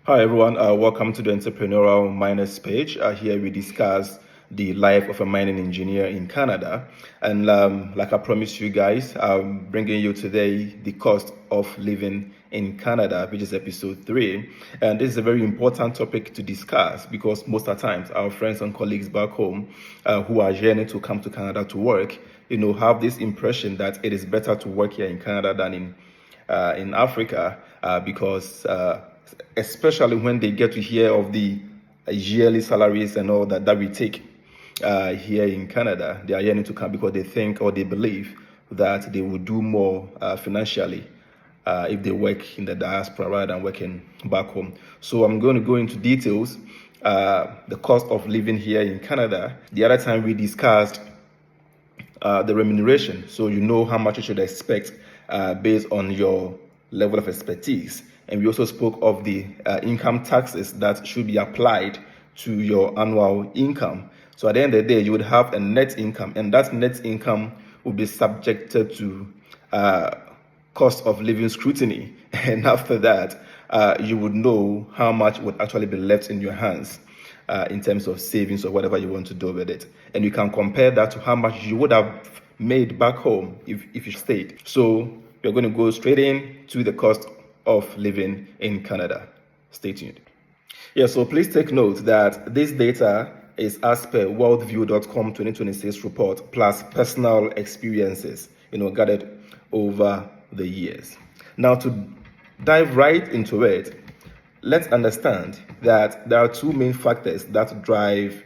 Hi everyone, welcome to the Entrepreneurial Miners page. Here we discuss the life of a mining engineer in Canada. And like I promised you guys, I'm bringing you today the cost of living in Canada, which is episode 3. And this is a very important topic to discuss because most of the times our friends and colleagues back home who are yearning to come to Canada to work, have this impression that it is better to work here in Canada than in Africa because especially when they get to hear of the yearly salaries and all that we take here in Canada, they are yearning to come because they think or they believe that they will do more financially if they work in the diaspora rather than working back home. So I'm going to go into details, the cost of living here in Canada. The other time we discussed the remuneration, so you know how much you should expect based on your level of expertise. And we also spoke of the income taxes that should be applied to your annual income. So at the end of the day, you would have a net income, and that net income will be subjected to cost of living scrutiny. And after that, you would know how much would actually be left in your hands in terms of savings or whatever you want to do with it. And you can compare that to how much you would have made back home if you stayed. So we're going to go straight in to the cost of living in Canada. Stay tuned. Yeah, so please take note that this data is as per worldview.com 2026 report plus personal experiences, gathered over the years. Now, to dive right into it, let's understand that there are two main factors that drive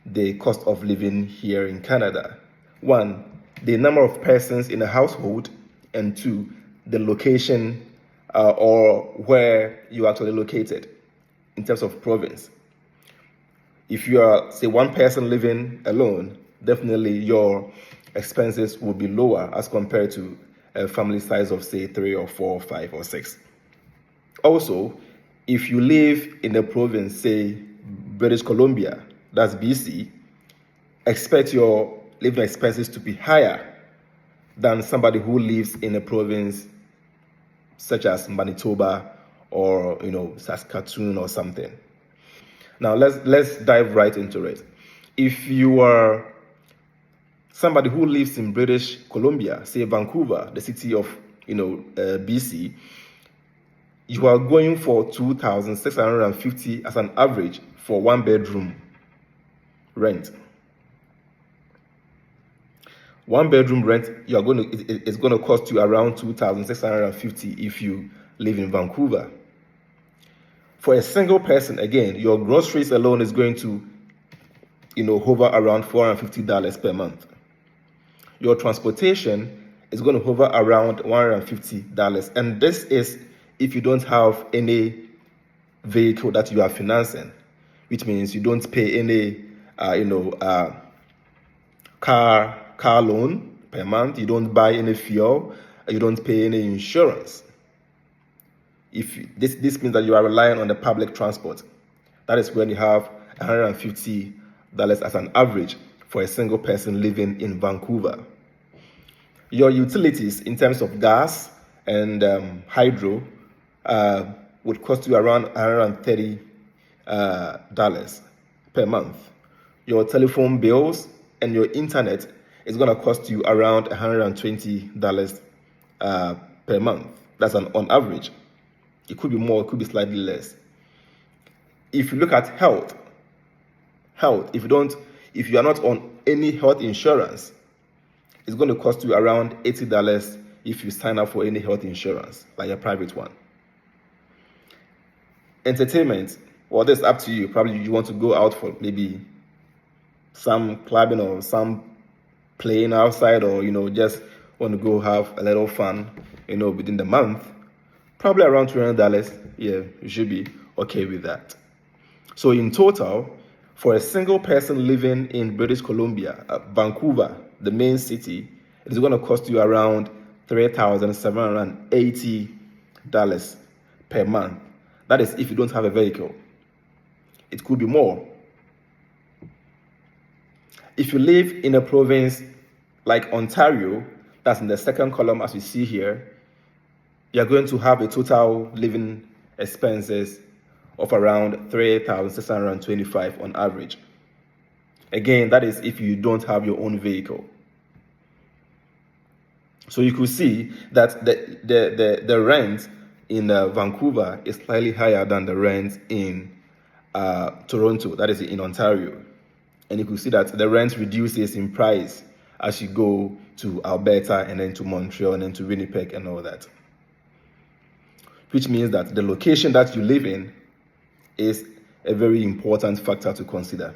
the cost of living here in Canada. One, the number of persons in a household, and two, the location or where you are actually located in terms of province. If you are, say, one person living alone, definitely your expenses will be lower as compared to a family size of, say, 3 or 4 or 5 or 6. Also, if you live in a province, say, British Columbia, that's BC, expect your living expenses to be higher than somebody who lives in a province such as Manitoba or Saskatoon or something. Now let's dive right into it. If you are somebody who lives in British Columbia, say Vancouver, the city of BC, you are going for 2,650 as an average for 1-bedroom rent. 1-bedroom rent, it's going to cost you around 2,650 if you live in Vancouver. For a single person, again, your groceries alone is going to, hover around $450 per month. Your transportation is going to hover around $150, and this is if you don't have any vehicle that you are financing, which means you don't pay any, car loan per month, you don't buy any fuel, you don't pay any insurance. If this means that you are relying on the public transport, that is when you have $150 as an average for a single person living in Vancouver. Your utilities in terms of gas and hydro would cost you around $130 per month. Your telephone bills and your internet is going to cost you around $120 per month. That's on average. It could be more, it could be slightly less. If you look at health, if you are not on any health insurance, it's going to cost you around $80 if you sign up for any health insurance, like a private one. Entertainment, well, that's up to you. Probably you want to go out for maybe some clubbing or some playing outside, or just want to go have a little fun, within the month. Probably around $200. Yeah, you should be okay with that. So in total, for a single person living in British Columbia, Vancouver, the main city, it is going to cost you around $3,780 per month. That is if you don't have a vehicle. It could be more. If you live in a province like Ontario, that's in the second column as you see here, you're going to have a total living expenses of around 3,625 on average. Again, that is if you don't have your own vehicle. So you could see that the rent in Vancouver is slightly higher than the rent in Toronto, that is in Ontario. And you could see that the rent reduces in price as you go to Alberta and then to Montreal and then to Winnipeg and all that. Which means that the location that you live in is a very important factor to consider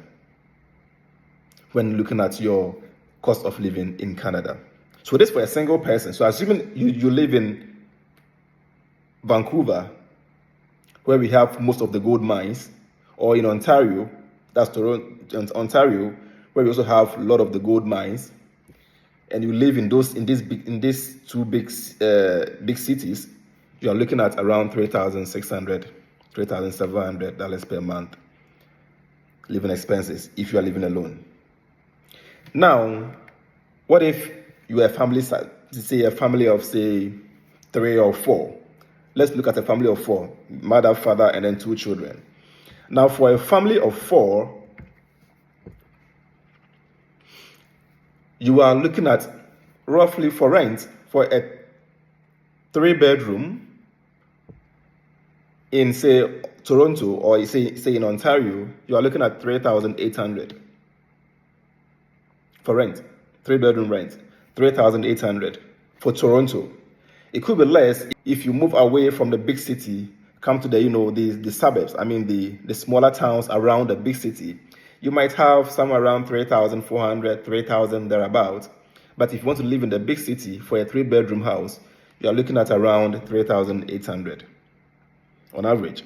when looking at your cost of living in Canada. So this for a single person. So assuming you live in Vancouver, where we have most of the gold mines, or in Ontario, that's Toronto, Ontario, where we also have a lot of the gold mines, and you live in these two big cities, you are looking at around $3,600, $3,700 per month living expenses if you are living alone. Now, what if you are a family, say a family of say 3 or 4? Let's look at a family of 4, mother, father, and then 2 children. Now, for a family of 4, you are looking at roughly for rent for a 3-bedroom in say Toronto or say in Ontario, you are looking at $3,800 for rent. 3-bedroom rent, $3,800 for Toronto. It could be less if you move away from the big city, come to the suburbs. I mean the smaller towns around the big city. You might have somewhere around 3,400, 3,000 thereabouts. But if you want to live in the big city for a 3-bedroom house, you are looking at around 3,800 on average.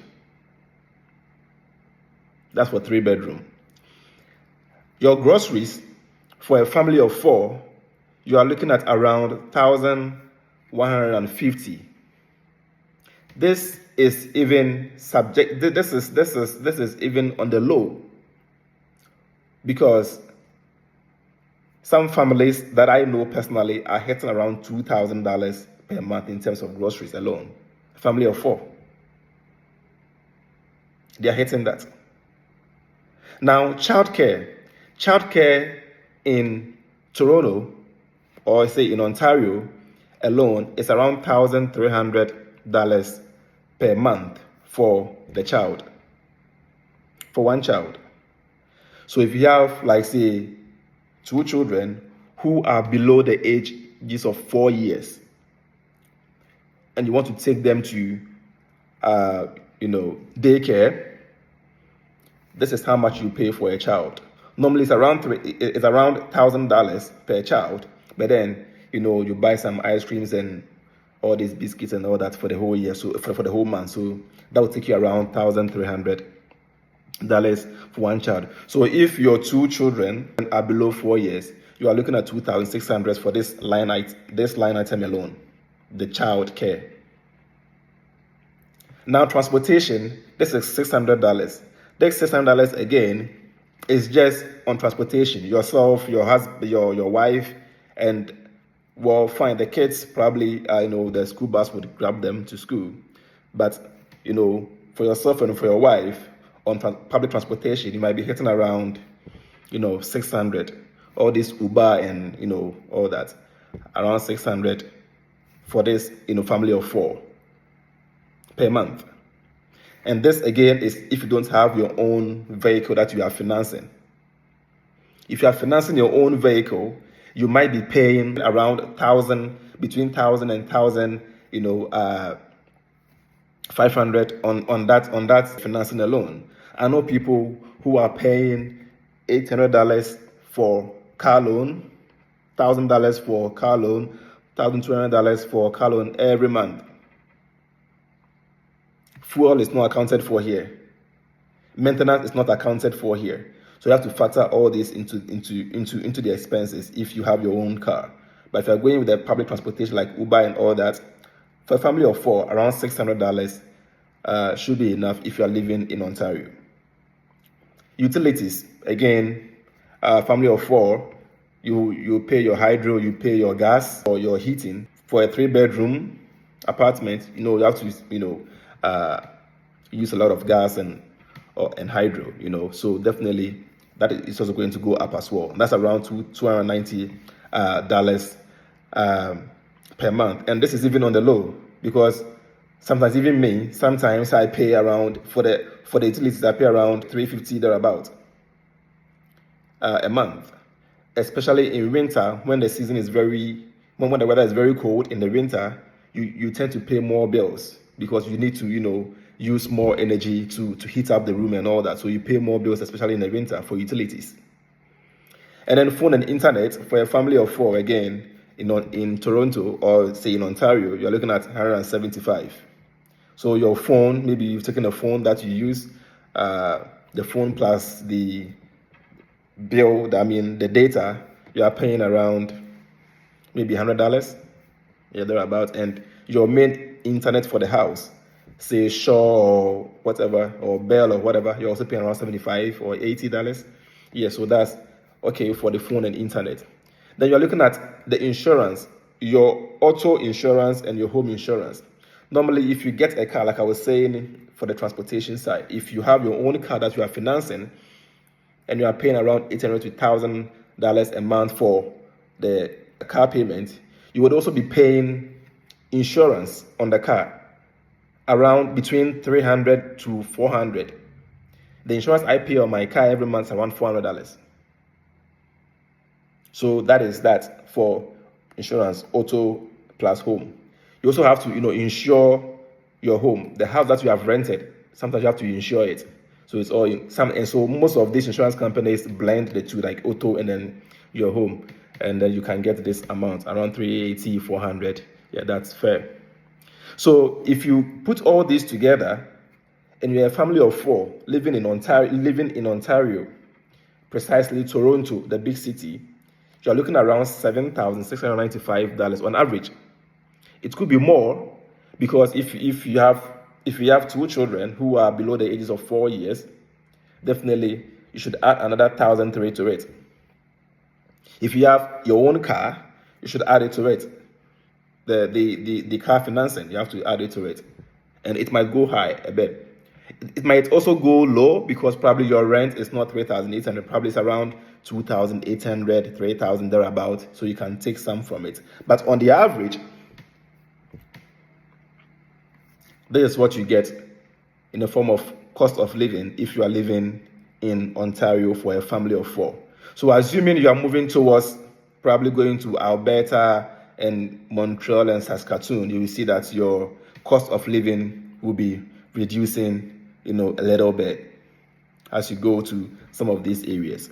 That's for 3-bedroom. Your groceries for a family of 4, you are looking at around 1,150. This is even subject. This is even on the low, because some families that I know personally are hitting around $2,000 per month in terms of groceries alone. A family of 4, they are hitting that. Now, childcare in Toronto or say in Ontario alone is around $1,300 per month for the child, for one child. So if you have, like, say, 2 children who are below the ages of 4 years, and you want to take them to, daycare, this is how much you pay for a child. Normally, it's around $1,000 per child, but then you buy some ice creams and all these biscuits and all that for the whole year, so for the whole month. So that will take you around $1,300 for one child. So if your 2 children are below 4 years, you are looking at $2,600 for this line item alone, the child care. Now, transportation, this is $600. This $600 again is just on transportation. Yourself, your husband, your wife, and well, fine, the kids probably the school bus would grab them to school, but for yourself and for your wife on public transportation, you might be hitting around $600. All this Uber and all that, around $600 for this family of 4 per month. And this again is if you don't have your own vehicle that you are financing. If you are financing your own vehicle, you might be paying around between $1,000 and $1,500 on that financing alone. I know people who are paying $800 for car loan, $1,000 for car loan, $1,200 for car loan every month. Fuel is not accounted for here. Maintenance is not accounted for here. So you have to factor all this into the expenses if you have your own car. But if you're going with the public transportation like Uber and all that, for a family of 4, around $600 should be enough if you are living in Ontario. Utilities, again, family of 4, you pay your hydro, you pay your gas or your heating. For a 3-bedroom apartment, you have to use a lot of gas and hydro, so definitely that is also going to go up as well. And that's around $290 per month, and this is even on the low, because sometimes even me, sometimes I pay around for the utilities, I pay around $350 thereabout a month, especially in winter when the season is when the weather is very cold in the winter. You tend to pay more bills because you need to use more energy to heat up the room and all that. So you pay more bills, especially in the winter, for utilities. And then phone and internet for a family of 4, again, in Toronto or say in Ontario, you're looking at $175. So your phone, maybe you've taken a phone that you use, the phone plus the bill, the data, you are paying around maybe $100, thereabout. And your main internet for the house, say Shaw or whatever, or Bell or whatever, you're also paying around $75 or $80. So that's okay for the phone and internet. Then you're looking at the insurance, your auto insurance and your home insurance. Normally, if you get a car, like I was saying, for the transportation side, if you have your own car that you are financing and you are paying around $800 to $1,000 a month for the car payment, you would also be paying insurance on the car around between $300 to $400. The insurance I pay on my car every month is around $400. So that is that for insurance, auto plus home. You also have to, insure your home, the house that you have rented. Sometimes you have to insure it. So it's all and so most of these insurance companies blend the two, like auto and then your home, and then you can get this amount around $380, $400. Yeah, that's fair. So if you put all these together, and you're a family of 4 living in Ontario, precisely Toronto, the big city, you're looking at around $7,695 on average. It could be more, because if you have 2 children who are below the ages of 4 years, definitely you should add another $1,300 to it. If you have your own car, you should add it to it. The car financing, you have to add it to it, and it might go high a bit. It might also go low, because probably your rent is not $3,800, probably it's around $2,800, $3,000 thereabout, so you can take some from it. But on the average, this is what you get in the form of cost of living if you are living in Ontario for a family of 4. So assuming you are moving towards probably going to Alberta and Montreal and Saskatoon, you will see that your cost of living will be reducing, a little bit as you go to some of these areas.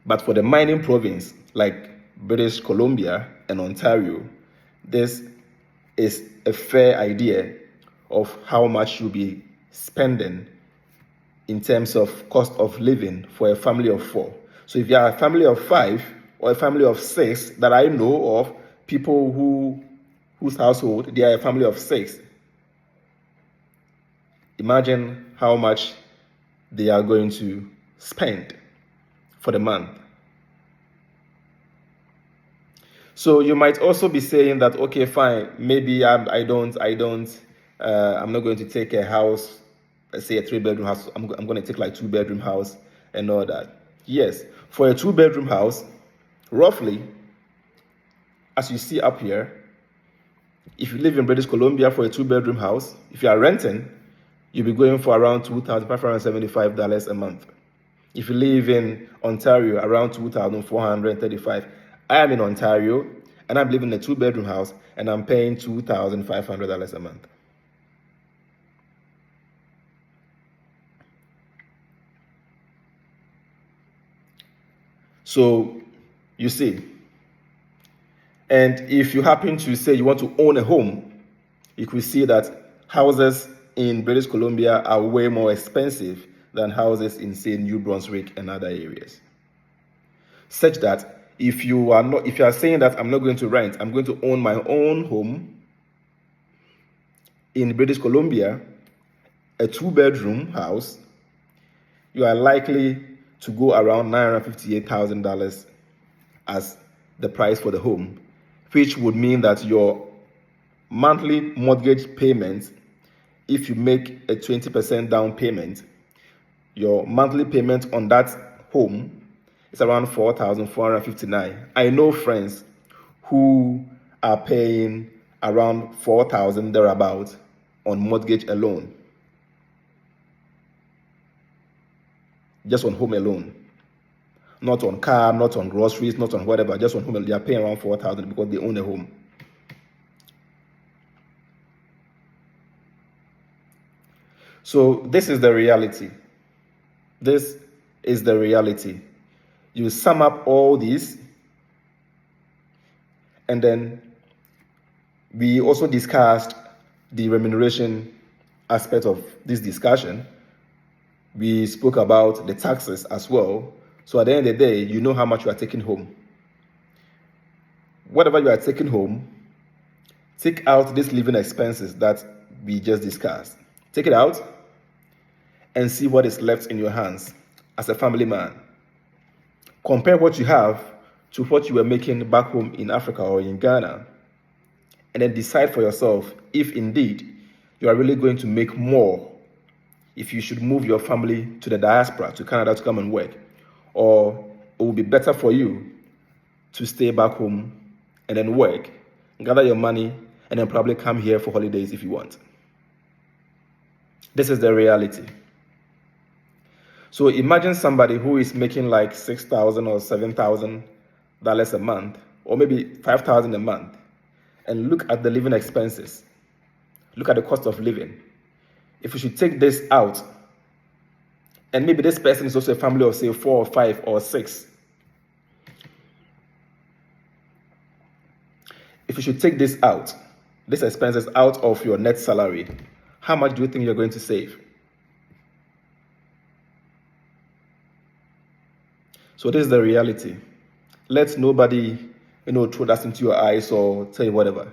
But for the mining province, like British Columbia and Ontario, this is a fair idea of how much you'll be spending in terms of cost of living for a family of 4. So if you are a family of 5 or a family of 6, that I know of, people whose household, they are a family of 6, imagine how much they are going to spend for the month. So you might also be saying that, okay, fine, maybe I'm not going to take a house, let's say a 3-bedroom house. I'm going to take like 2-bedroom house and all that. Yes, for a 2-bedroom house, roughly, as you see up here, if you live in British Columbia for a 2-bedroom house, if you are renting, you'll be going for around $2,575 a month. If you live in Ontario, around $2,435. I am in Ontario, and I'm living in a 2-bedroom house, and I'm paying $2,500 a month. So, you see, and if you happen to say you want to own a home, you could see that houses in British Columbia are way more expensive than houses in, say, New Brunswick and other areas. Such that if you are saying that I'm not going to rent, I'm going to own my own home in British Columbia, a 2-bedroom house, you are likely to go around $958,000 as the price for the home, which would mean that your monthly mortgage payments if you make a 20% down payment, your monthly payment on that home is around 4,459. I know friends who are paying around 4,000 thereabout on mortgage alone, just on home alone, not on car, not on groceries, not on whatever, just on home. They are paying around 4,000 because they own a home. So this is the reality. This is the reality. You sum up all these, and then we also discussed the remuneration aspect of this discussion. We spoke about the taxes as well. So at the end of the day, you know how much you are taking home. Whatever you are taking home, take out these living expenses that we just discussed. Take it out and see what is left in your hands as a family man. Compare what you have to what you were making back home in Africa or in Ghana, and then decide for yourself if indeed you are really going to make more, if you should move your family to the diaspora, to Canada, to come and work, or it will be better for you to stay back home and then work, gather your money, and then probably come here for holidays if you want. This is the reality. So imagine somebody who is making like $6,000 or $7,000 a month, or maybe $5,000 a month, and look at the living expenses. Look at the cost of living. If you should take this out, and maybe this person is also a family of say 4 or 5 or 6. If you should take this out, these expenses out of your net salary, how much do you think you're going to save? So this is the reality. Let nobody, throw that into your eyes or tell you whatever.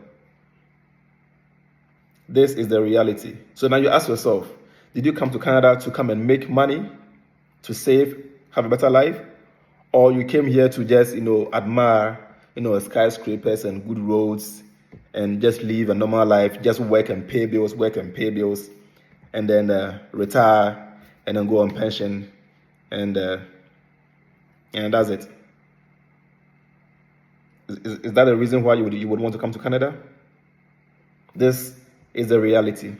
This is the reality. So now you ask yourself, did you come to Canada to come and make money, to save, have a better life? Or you came here to just, admire, skyscrapers and good roads and just live a normal life, just work and pay bills, and then retire and then go on pension and that's it. Is that the reason why you would want to come to Canada? This is the reality.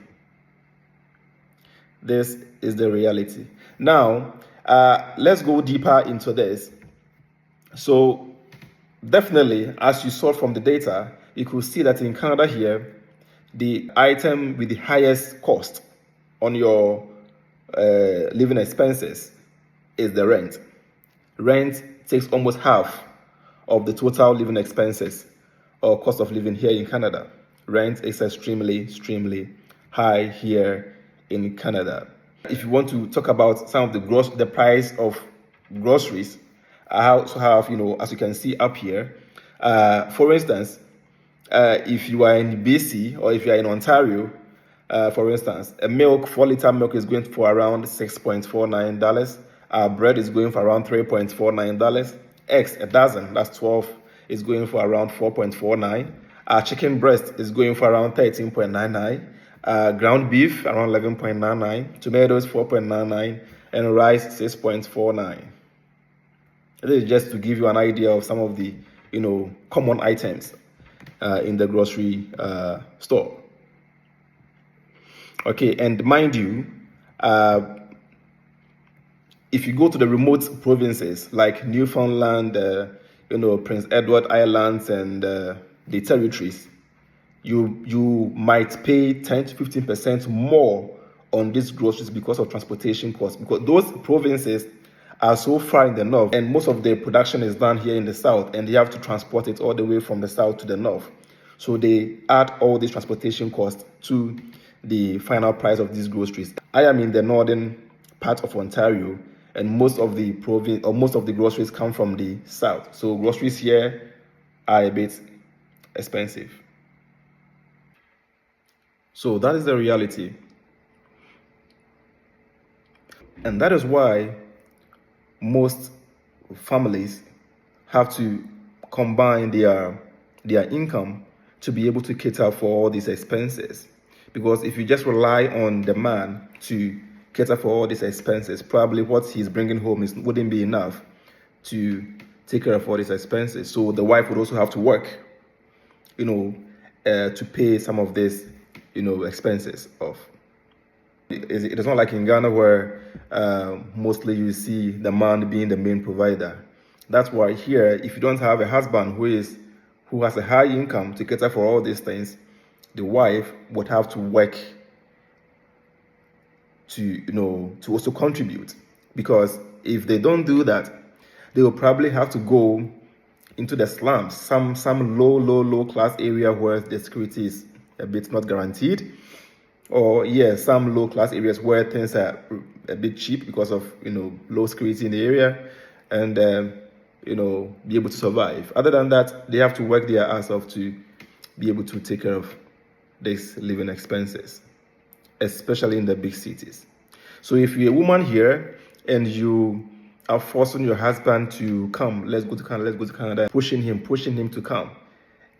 This is the reality. Now, let's go deeper into this. So, definitely, as you saw from the data, you could see that in Canada here, the item with the highest cost on your living expenses is the rent. Rent takes almost half of the total living expenses or cost of living here in Canada. Rent is extremely high here in Canada. If you want to talk about some of the price of groceries, I also have, as you can see up here, for instance, if you are in BC or if you are in Ontario, for instance, a 4-liter milk is going for around $6.49. Bread is going for around $3.49. Eggs, a dozen, that's 12, is going for around $4.49. Chicken breast is going for around $13.99. Ground beef around $11.99. Tomatoes $4.99, and rice $6.49. This is just to give you an idea of some of the common items in the grocery store. Okay, and mind you, if you go to the remote provinces like Newfoundland, Prince Edward Islands, and the territories, you might pay 10 to 15% more on these groceries because of transportation costs. Because those provinces are so far in the north, and most of the production is done here in the south, and they have to transport it all the way from the south to the north. So they add all these transportation costs to the final price of these groceries. I am in the northern part of Ontario, and most of the groceries come from the south. So groceries here are a bit expensive. So that is the reality. And that is why most families have to combine their income to be able to cater for all these expenses. Because if you just rely on the man to cater for all these expenses, probably what he's bringing home wouldn't be enough to take care of all these expenses. So the wife would also have to work, to pay some of these, expenses off. It is not like in Ghana where mostly you see the man being the main provider. That's why here, if you don't have a husband who has a high income to cater for all these things, the wife would have to work to also contribute. Because if they don't do that, they will probably have to go into the slums, some low class area where the security is a bit not guaranteed, or some low class areas where things are a bit cheap because of low security in the area, and be able to survive. Other than that, they have to work their ass off to be able to take care of these living expenses, especially in the big cities. So if you're a woman here and you are forcing your husband to come, let's go to Canada, pushing him to come,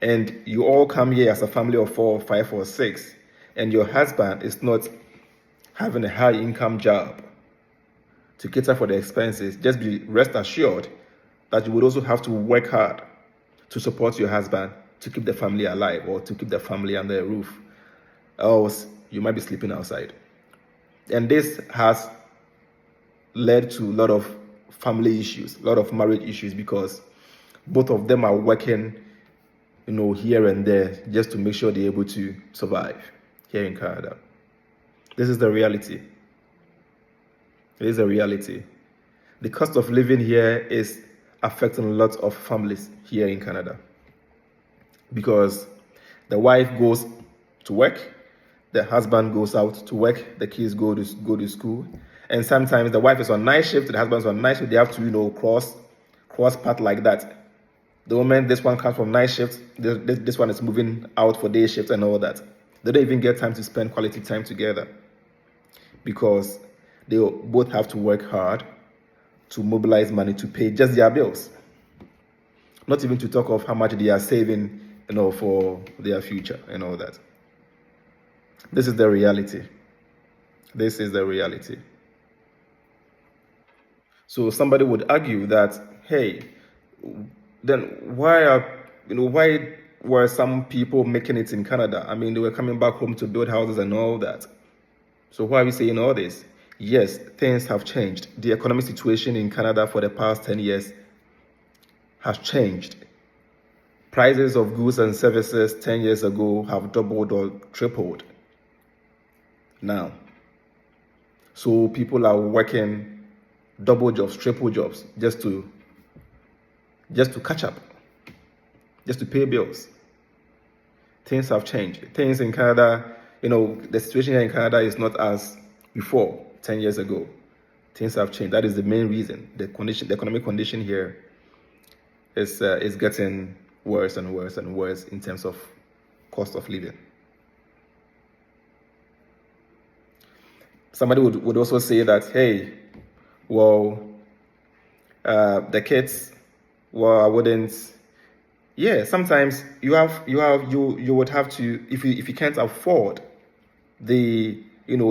and you all come here as a family of 4 or 5 or 6, and your husband is not having a high income job to cater for the expenses, just be rest assured that you would also have to work hard to support your husband to keep the family alive or to keep the family under a roof. Else, you might be sleeping outside. And this has led to a lot of family issues, a lot of marriage issues, because both of them are working, here and there just to make sure they're able to survive here in Canada. This is the reality. It is a reality. The cost of living here is affecting a lot of families here in Canada, because the wife goes to work, the husband goes out to work, the kids go to school, and sometimes the wife is on night shift, the husband's on night shift. They have to cross path like that. The moment this one comes from night shift, this one is moving out for day shift and all that. They don't even get time to spend quality time together, because they both have to work hard to mobilize money to pay just their bills. Not even to talk of how much they are saving, for their future and all that. This is the reality. This is the reality. So somebody would argue that, hey, then why were some people making it in Canada? I mean, they were coming back home to build houses and all that. So why are we saying all this? Yes, things have changed. The economic situation in Canada for the past 10 years has changed. Prices of goods and services 10 years ago have doubled or tripled now. So people are working double jobs, triple jobs, just to catch up, just to pay bills. Things have changed. Things in Canada, the situation here in Canada is not as before 10 years ago. Things have changed. That is the main reason. The economic condition here is getting worse and worse and worse in terms of cost of living. Somebody would also say that, hey, well, the kids, well, I wouldn't. Yeah, sometimes you would have to, if you can't afford the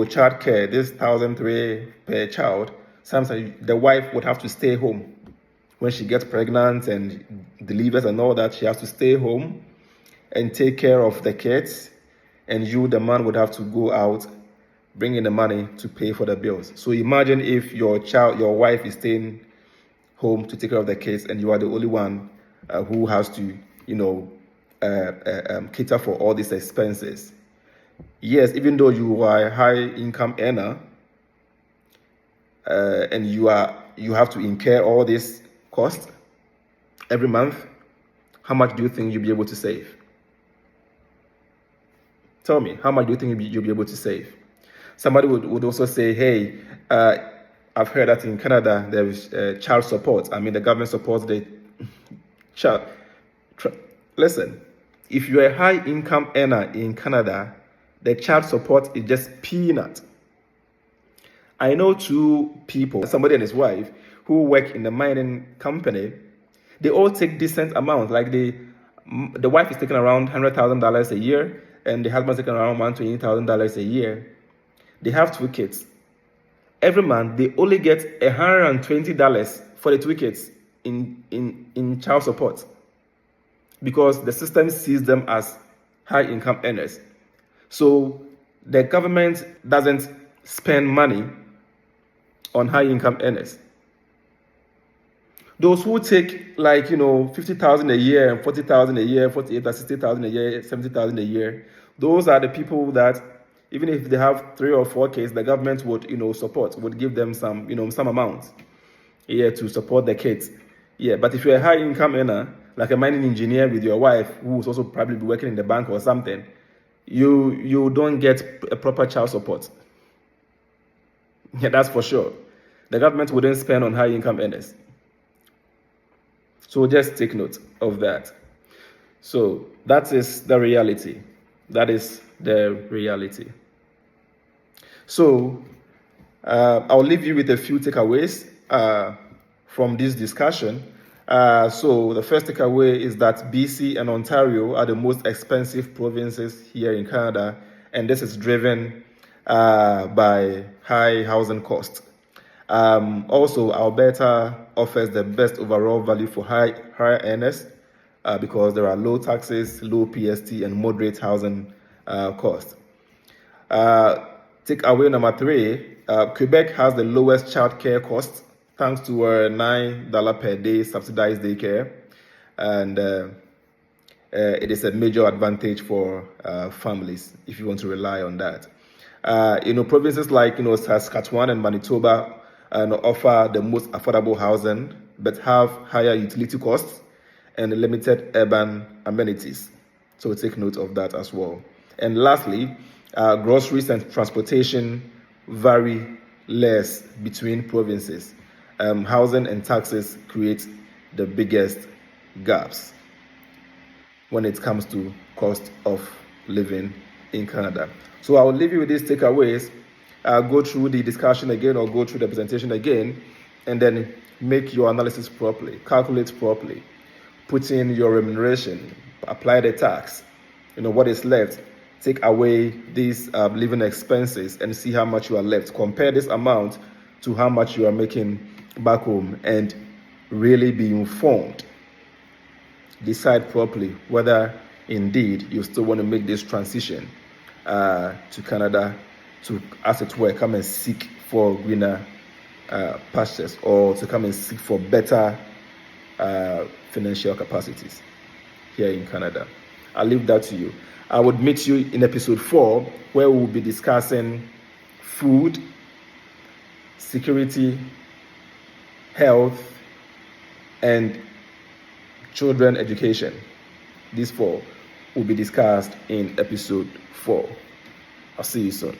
child care, this $1,300 per child, sometimes the wife would have to stay home. When she gets pregnant and delivers and all that, she has to stay home and take care of the kids, and you, the man, would have to go out, bring in the money to pay for the bills. So imagine if your wife is staying home to take care of the kids, and you are the only one who has to, cater for all these expenses. Yes, even though you are a high income earner, and you have to incur all this cost every month, how much do you think you'll be able to save? Tell me, how much do you think you'll be able to save? Somebody would also say, hey, I've heard that in Canada there is child support. I mean, the government supports the child. Listen, if you're a high income earner in Canada, the child support is just peanut. I know 2 people, somebody and his wife, who work in the mining company. They all take decent amounts. Like the wife is taking around $100,000 a year, and the husband's taking around $120,000 a year. They have 2 kids. Every month, they only get $120 for the 2 kids in child support, because the system sees them as high income earners. So the government doesn't spend money on high income earners. Those who take 50,000 a year and 40,000 a year, 48,000, 60,000 a year, 70,000 a year, those are the people that even if they have 3 or 4 kids, the government would support, would give them some amount to support the kids. But if you're a high income earner, like a mining engineer with your wife, who's also probably be working in the bank or something, you don't get a proper child support. That's for sure. The government wouldn't spend on high income earners. So just take note of that. So that is the reality. That is the reality. So I'll leave you with a few takeaways from this discussion. So the first takeaway is that BC and Ontario are the most expensive provinces here in Canada, and this is driven by high housing costs. Also, Alberta offers the best overall value for higher earners because there are low taxes, low PST, and moderate housing costs. Takeaway number 3, Quebec has the lowest childcare costs thanks to a $9 per day subsidized daycare, and it is a major advantage for families if you want to rely on that. Provinces like Saskatchewan and Manitoba offer the most affordable housing, but have higher utility costs and limited urban amenities. So take note of that as well. And lastly, groceries and transportation vary less between provinces. Housing and taxes create the biggest gaps when it comes to cost of living in Canada. So I'll leave you with these takeaways. Go through the discussion again or go through the presentation again, and then make your analysis properly, calculate properly, put in your remuneration, apply the tax, what is left, take away these living expenses and see how much you are left. Compare this amount to how much you are making back home and really be informed. Decide properly whether indeed you still want to make this transition to Canada to, as it were, come and seek for greener pastures, or to come and seek for better financial capacities here in Canada. I'll leave that to you. I would meet you in episode 4, where we'll be discussing food, security, health, and children education. These 4 will be discussed in episode 4. I'll see you soon.